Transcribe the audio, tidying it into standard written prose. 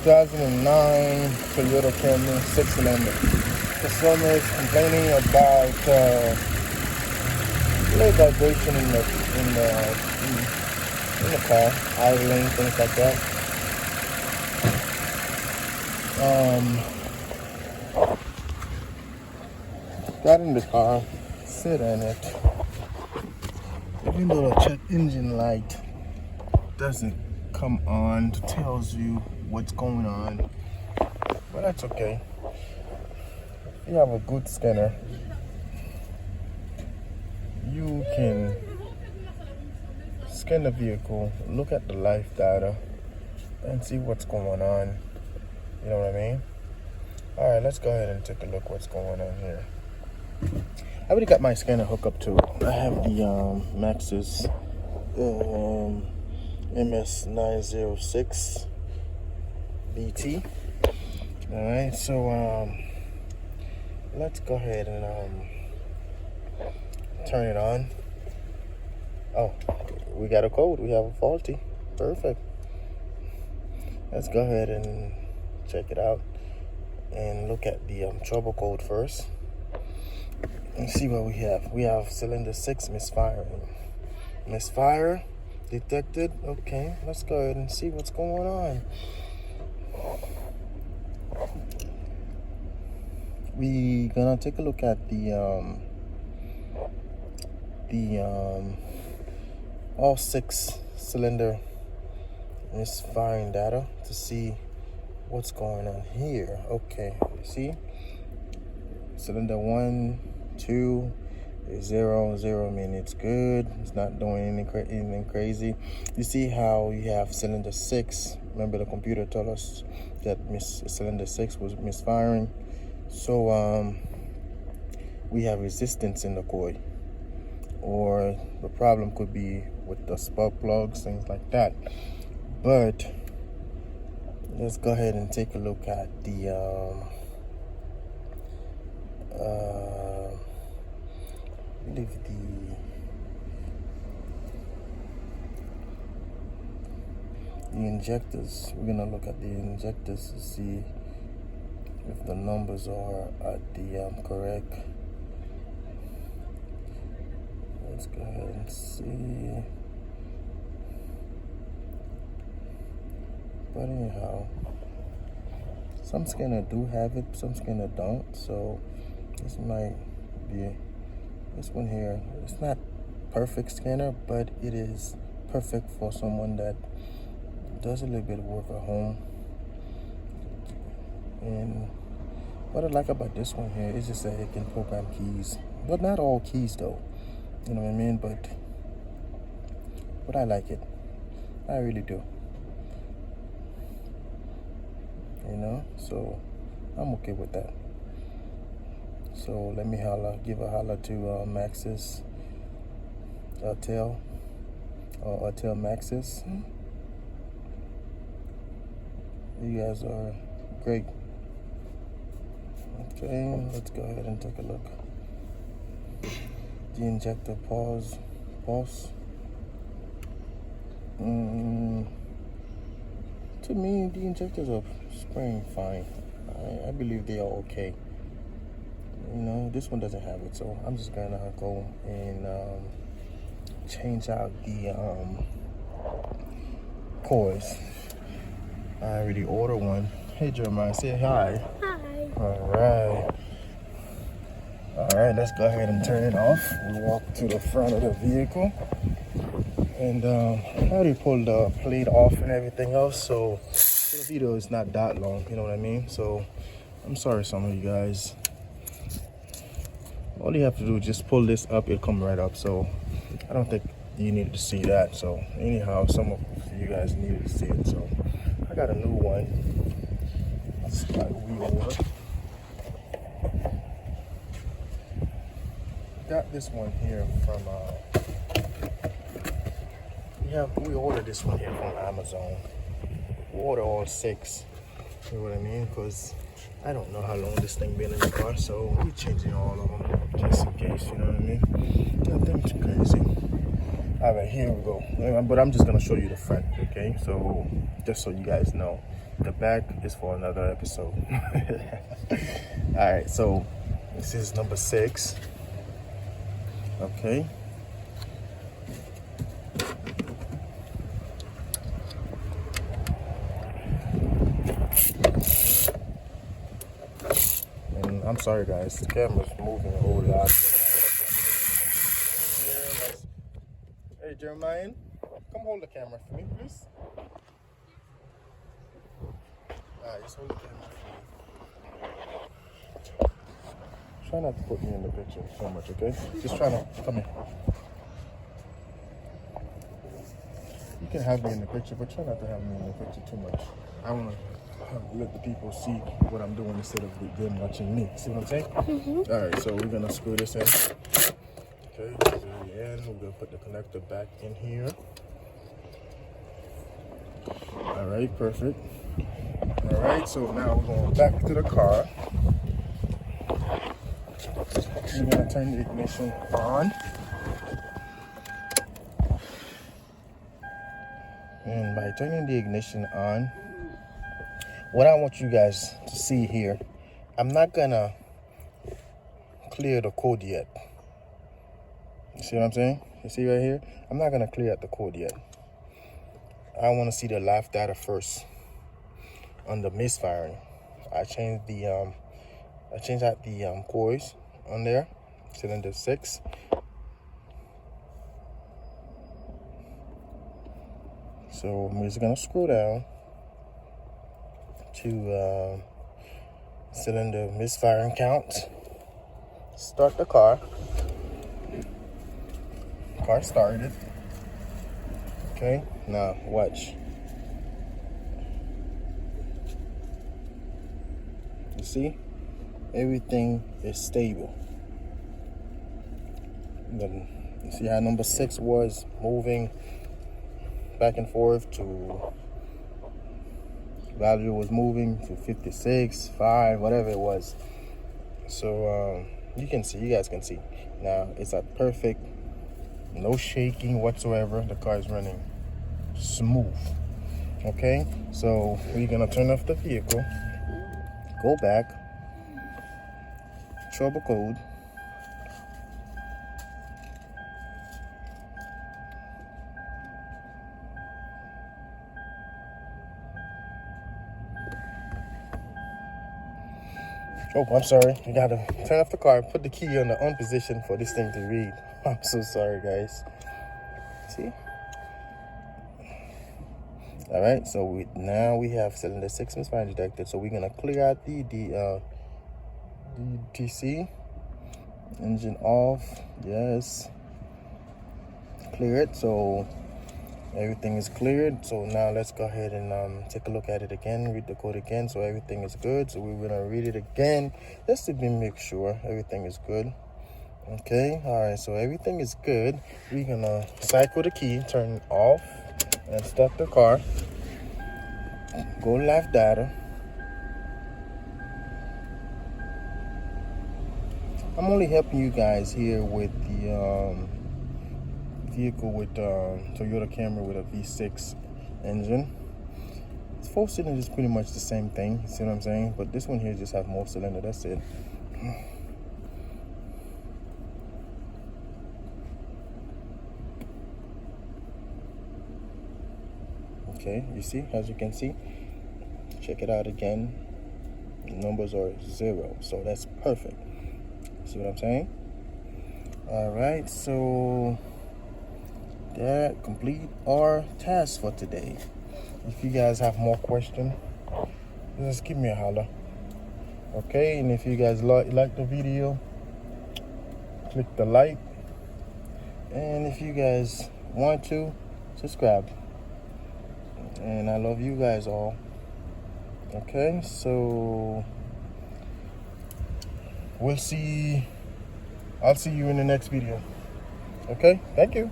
2009 Toyota Camry 6-cylinder. Customer is complaining about low vibration in the car, idling, things like that. Got in the car, sit in it. Even though the check engine light doesn't come on, it tells you what's going on, but that's okay. You have a good scanner. You can scan the vehicle, look at the life data, and see what's going on. You know what I mean? All right, let's go ahead and take a look what's going on here. I already got my scanner hooked up to it. I have the Maxxis MS906 BT. All right, so let's go ahead and turn it on. Oh, we got a code. We have a faulty. Perfect. Let's go ahead and check it out and look at the trouble code first and see what we have. We have cylinder 6 misfiring. Misfire detected. Okay, let's go ahead and see what's going on. We gonna take a look at the all 6 cylinder misfiring data to see what's going on here. Okay, see, cylinder 1, 2, 0, 0 mean it's good. It's not doing anything crazy. You see how you have cylinder 6. Remember, the computer told us that cylinder 6 was misfiring. So we have resistance in the coil, or the problem could be with the spark plugs, things like that. But let's go ahead and take a look at the I believe the injectors. We're gonna look at the injectors to see if the numbers are at the correct. Let's go ahead and see. But anyhow, some scanner do have it, some scanner don't. So this might be this one here. It's not perfect scanner, but it is perfect for someone that does a little bit of work at home. And what I like about this one here is just that it can program keys, but not all keys though. You know what I mean? But I like it. I really do. You know, so I'm okay with that. So let me give a holler to Maxxis, Artel Maxxis. You guys are great. Okay, let's go ahead and take a look. The injector pulse. To me, the injectors are spraying fine. I believe they are okay. You know, this one doesn't have it, so I'm just gonna go and change out the coils. I already ordered one. Hey Jeremiah, say hi. Hi. All right, let's go ahead and turn it off. We'll walk to the front of the vehicle. And I already pulled the plate off and everything else, so the video is not that long, you know what I mean? So I'm sorry, some of you guys. All you have to do is just pull this up, it'll come right up. So I don't think you needed to see that. So anyhow, some of you guys needed to see it. So I got a new one. It's like reorder. Got this one here from we ordered this one here from Amazon. We ordered all 6. You know what I mean? Because I don't know how long this thing been in the car, so we're changing all of them just in case. You know what I mean? Nothing too crazy. All right, here we go. But I'm just gonna show you the front, okay? So just so you guys know. the back is for another episode. All right, so this is number 6. Okay. And I'm sorry guys, the camera's moving a whole lot. Hey Jeremiah, come hold the camera for me, please. Alright, just hold the camera for me. Try not to put me in the picture so much, okay? Just try to come here. You can have me in the picture, but try not to have me in the picture too much. I want to let the people see what I'm doing instead of them watching me. See what I'm saying? Mm-hmm. All right, so we're gonna screw this in. Okay, to the end. We're gonna put the connector back in here. All right, perfect. All right, so now we're going back to the car. We're gonna turn the ignition on. And by turning the ignition on, what I want you guys to see here, I'm not gonna clear the code yet. You see what I'm saying? You see right here? I'm not gonna clear out the code yet. I wanna see the live data first on the misfiring. I changed out the coils on there, cylinder 6. So I'm just gonna screw down to cylinder misfiring count. Start the car. Car started. Okay, now watch. You see, everything is stable. Then you see how number 6 was moving back and forth to value was moving to 56, 5, whatever it was. So you guys can see. Now it's at perfect, no shaking whatsoever. The car is running smooth. Okay, so we're gonna turn off the vehicle, go back, trouble code. Oh, I'm sorry. You gotta turn off the car, put the key on the on position for this thing to read. I'm so sorry, guys. See? All right, so now we have cylinder 6 misfire detected. So we're gonna clear out the DTC. Engine off. Yes. Clear it. So everything is cleared. So now let's go ahead and take a look at it again, read the code again. So everything is good. So we're gonna read it again just to make sure everything is good. Okay, all right, so everything is good. We're gonna cycle the key, turn it off, and start the car. Go live data. I'm only helping you guys here with the vehicle with Toyota Camry with a V6 engine. It's 4 cylinders, pretty much the same thing. See what I'm saying? But this one here just have more cylinder. That's it. Okay, you see, as you can see, check it out again. The numbers are 0, so that's perfect. See what I'm saying? All right, so that complete our task for today. If you guys have more questions, just give me a holler. Okay, and if you guys like the video, click the like, and if you guys want to, subscribe. And I love you guys all. Okay, so I'll see you in the next video. Okay, thank you.